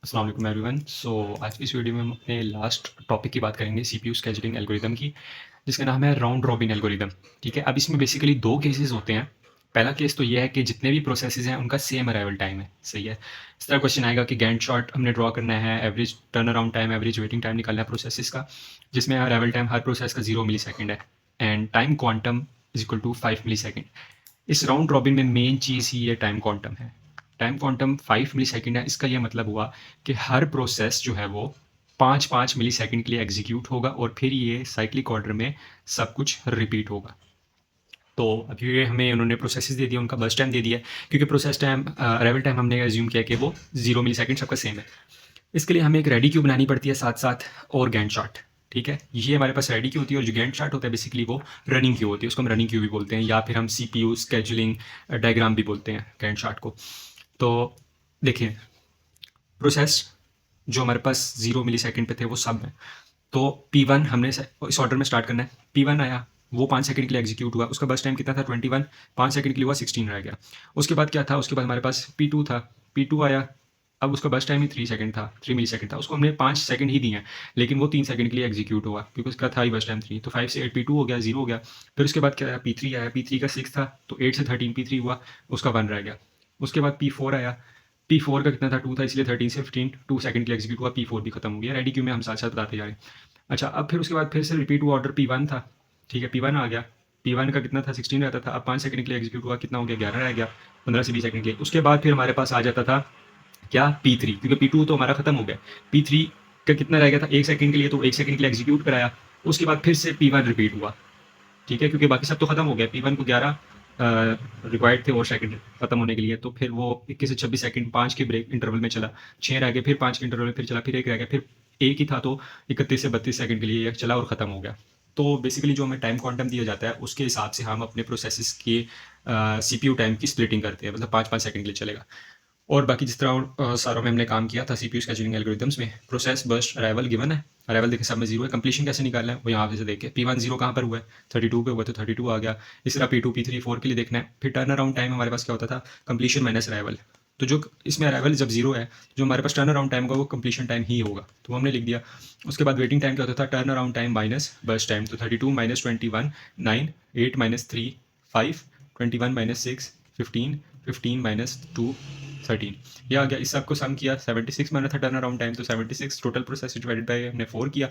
अस्सलाम वालेकुम एवरीवन। आज की इस वीडियो में हम अपने लास्ट टॉपिक की बात करेंगे सीपीयू स्केजुलिंग एल्गोरिदम की, जिसका नाम है राउंड रॉबिन एल्गोरिदम। ठीक है, अब इसमें बेसिकली दो केसेस होते हैं। पहला केस तो ये है कि जितने भी प्रोसेसेस हैं उनका सेम अराइवल टाइम है। सही है, इस तरह क्वेश्चन आएगा कि गैंट चार्ट हमने ड्रॉ करना है, average turnaround time, average waiting time निकालना है प्रोसेसेस का, जिसमें अराइवल टाइम हर प्रोसेस का 0 मिली सेकेंड है and time quantum is equal to 5 millisecond. इस राउंड रॉबिन में मेन चीज़ ही ये टाइम क्वांटम है। टाइम क्वांटम 5 मिली सेकेंड है। इसका ये मतलब हुआ कि हर प्रोसेस जो है वो 5-5 मिली सेकेंड के लिए एग्जीक्यूट होगा और फिर ये साइक्लिक ऑर्डर में सब कुछ रिपीट होगा। तो अभी ये हमें उन्होंने प्रोसेसेस दे दिया, उनका बर्स्ट टाइम दे दिया है, क्योंकि प्रोसेस टाइम अराइवल टाइम हमने एज्यूम किया कि वो 0 मिली सेकेंड सबका सेम है। इसके लिए हमें एक रेडी क्यू बनानी पड़ती है साथ साथ, और गैंट चार्ट। ठीक है, ये हमारे पास रेडी क्यू होती है, और जो गैंट चार्ट होता है बेसिकली वो रनिंग क्यू होती है। उसको हम रनिंग क्यू भी बोलते हैं, या फिर हम सीपीयू स्केजुलिंग डायग्राम भी बोलते हैं गैंट चार्ट को। तो देखिए, प्रोसेस जो हमारे पास 0 मिली सेकेंड पे थे वो सब हैं। तो P1 हमने इस ऑर्डर में स्टार्ट करना है। P1 आया, वो 5 सेकंड के लिए एग्जीक्यूट हुआ, उसका बस टाइम कितना था 21, 5 सेकंड के लिए हुआ 16 रह गया। उसके बाद क्या था, उसके बाद हमारे पास P2 था। P2 आया, अब उसका बस टाइम ही 3 सेकंड था, 3 मिली सेकंड था, उसको हमने 5 सेकंड ही दिए हैं, लेकिन वो 3 सेकंड के लिए एग्जीक्यूट हुआ क्योंकि उसका था ही बस टाइम 3। तो 5 से 8 P2 हो गया, 0 हो गया। फिर उसके बाद क्या आया, P3 आया, P3 का 6 था, तो 8 से 13 P3 हुआ, उसका 1 रह गया। उसके बाद P4 आया, P4 का कितना था, 2 था, इसलिए 13 से 15 2 सेकंड के लिए एग्जीक्यूट हुआ, P4 भी खत्म हो गया। रेडी क्यू में हम साथ साथ बताते जा रहे हैं। अच्छा, अब फिर उसके बाद फिर से रिपीट हुआ ऑर्डर, P1 था। ठीक है, P1 आ गया, P1 का कितना था, 16 रहता था, अब 5 सेकंड के लिए एग्जीक्यूट हुआ, कितना हो गया, 11 रह गया, 15 से 20 सेकंड के लिए। उसके बाद फिर हमारे पास आ जाता था क्या, P3, क्योंकि P2 तो हमारा खत्म हो गया। P3 का कितना रह गया था, 1 सेकंड के लिए, तो 1 सेकंड के लिए एग्जीक्यूट कराया। उसके बाद फिर से P1 रिपीट हुआ। ठीक है, क्योंकि बाकी सब तो खत्म हो गया। P1 को 11 रिक्वायर्ड थे और सेकंड खत्म होने के लिए, तो फिर वो 21 से 26 सेकंड 5 के ब्रेक इंटरवल में चला, 6 रह गए, फिर 5 के इंटरवल में फिर चला, फिर 1 रह गया, फिर एक ही था, तो 31 से 32 सेकंड के लिए ये चला और ख़त्म हो गया। तो बेसिकली जो हमें टाइम क्वांटम दिया जाता है उसके हिसाब से हम अपने प्रोसेसेस के सीपीयू टाइम की स्प्लिटिंग करते हैं, मतलब 5-5 सेकंड के लिए चलेगा। और बाकी जिस तरह सारों में हमने काम किया था सीपीयू स्केजुलिंग एल्गोरिथम्स में, प्रोसेस बर्स्ट अराइवल गिवन है, अराइवल देखे सब में 0 है, कंप्लीशन कैसे निकालना है वो यहाँ से देखे। P1 0 कहाँ पर हुआ है, 32 पे हुआ, तो 32 आ गया। इस तरह P2 P3 4 के लिए देखना है। फिर टर्न अराउंड टाइम हमारे पास क्या होता था, कंप्लीशन माइनस अराइवल। तो जो इसमें अराइवल जब 0 है, जो हमारे पास टर्न अराउंड टाइम होगा वो कंप्लीशन टाइम ही होगा, तो वो हमने लिख दिया। उसके बाद वेटिंग टाइम क्या होता था, turn around time minus burst time, तो 32 माइनस 21 9, 8 माइनस 3 5, 21 माइनस 6 15, 15 माइनस 2 13। ये आ गया। इस सब को सम किया, 76 माना था टर्न अराउंड टाइम, तो 76 टोटल प्रोसेस डिवाइडेड बाय हमने 4 किया,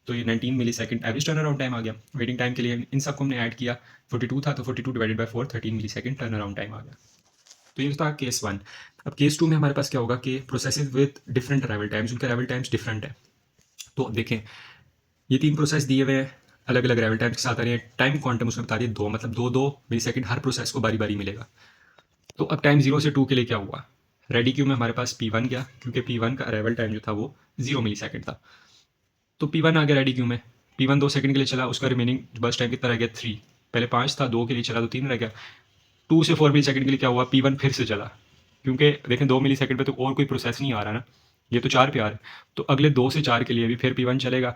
तो ये 19 millisecond average turnaround time आ गया। वेटिंग टाइम के लिए इन सबको हमने ऐड किया, 42 था, तो 42 divided by 4 13 millisecond turnaround time आ गया। तो ये था केस 1। अब केस 2 में हमारे पास क्या होगा कि processes with different arrival times, उनके अराइवल टाइम्स डिफरेंट है। तो अब देखें, ये 3 प्रोसेस दिए हुए हैं, अलग अलग अराइवल टाइम्स के साथ आ रही है। टाइम क्वांटम उसमें बता रही है 2, मतलब 2-2 मिली सेकंड हर प्रोसेस को बारी बारी मिलेगा। तो अब टाइम 0 से 2 के लिए क्या हुआ, रेडी क्यू में हमारे पास P1 गया, क्योंकि P1 का अराइवल टाइम जो था वो 0 मिली सेकंड था। तो P1 आ गया रेडी क्यू में। P1 2 सेकंड के लिए चला, उसका रिमेनिंग बस टाइम कितना रह गया, 3। पहले 5 था, 2 के लिए चला तो 3 रह गया। 2 से 4 मिली सेकंड के लिए क्या हुआ, P1 फिर से चला, क्योंकि देखें 2 मिली सेकंड पे तो और कोई प्रोसेस नहीं आ रहा ना, ये तो 4 पे आ रहा है। तो अगले 2 से 4 के लिए भी फिर P1 चलेगा।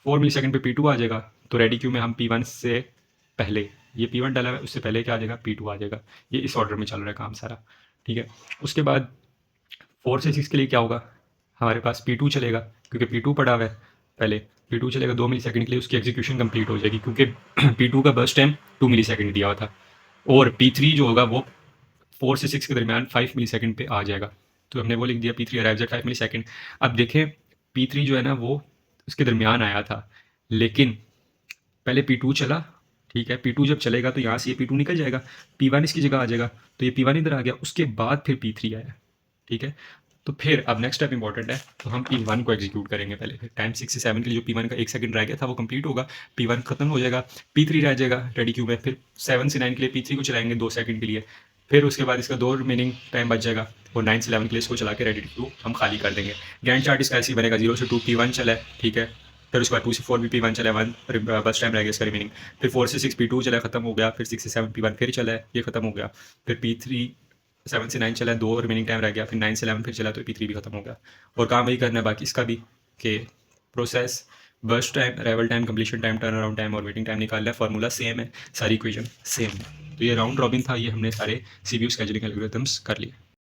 4 मिली सेकंड पे P2 आ जाएगा, तो रेडी क्यू में हम P1 से पहले, ये P1 डाला है, उससे पहले क्या आ जाएगा, P2 आ जाएगा। ये इस ऑर्डर में चल रहा है काम सारा। ठीक है, उसके बाद 4 से 6 के लिए क्या होगा, हमारे पास P2 चलेगा, क्योंकि P2 पड़ा हुआ है पहले। P2 चलेगा 2 मिली सेकंड के लिए, उसकी एग्जीक्यूशन कंप्लीट हो जाएगी, क्योंकि P2 का बर्स्ट टाइम 2 मिली सेकंड दिया हुआ था। और P3 जो होगा वो 4 से 6 के दरमियान 5 मिली सेकंड पे आ जाएगा, तो हमने वो लिख दिया, P3 अराइव्स एट 5 मिली सेकंड। अब देखें, P3 जो है ना वो उसके दरमियान आया था, लेकिन पहले P2 चला। ठीक है, P2 जब चलेगा तो यहाँ से ये P2 निकल जाएगा, P1 इसकी जगह आ जाएगा, तो ये P1 इधर आ गया। उसके बाद फिर P3 आया। ठीक है, तो फिर अब नेक्स्ट स्टेप इंपॉर्टेंट है, तो हम P1 को एग्जीक्यूट करेंगे पहले। फिर टाइम 6 से 7 के लिए जो P1 का 1 सेकंड रह गया था वो कंप्लीट होगा, P1 खत्म हो जाएगा, P3 रह जाएगा रेडी क्यू में। फिर 7 से 9 के लिए P3 को चलाएंगे 2 सेकंड के लिए, फिर उसके बाद इसका 2 रिमेनिंग टाइम बच जाएगा, और 9 से 11 के लिए इसको चला के रेडी क्यू हम खाली कर देंगे। गैंट चार्ट इसका ऐसे ही बनेगा, 0 से 2 P1 चला है। ठीक है, फिर उसके बाद 2 से 4 भी P1 चला है, 1 बस टाइम रह गया इसका रिमेनिंग। फिर 4 से 6 P2 चला है, खत्म हो गया। फिर 6 से 7 P1 फिर चला है, ये खत्म हो गया। फिर P3 7 से 9 चला है, 2 रिमेनिंग टाइम रह गया। फिर 9 से 11 फिर चला, तो P3 भी खत्म हो गया। और काम वही करना है बाकी इसका भी, कि process burst time, arrival time, completion time, turn around time और वेटिंग टाइम निकालना है। फार्मूला सेम है, सारी इक्वेशन सेम है। तो ये राउंड रॉबिन था, ये हमने सारे सीपीयू स्केजुलिंग एल्गोरिथम्स कर लिए।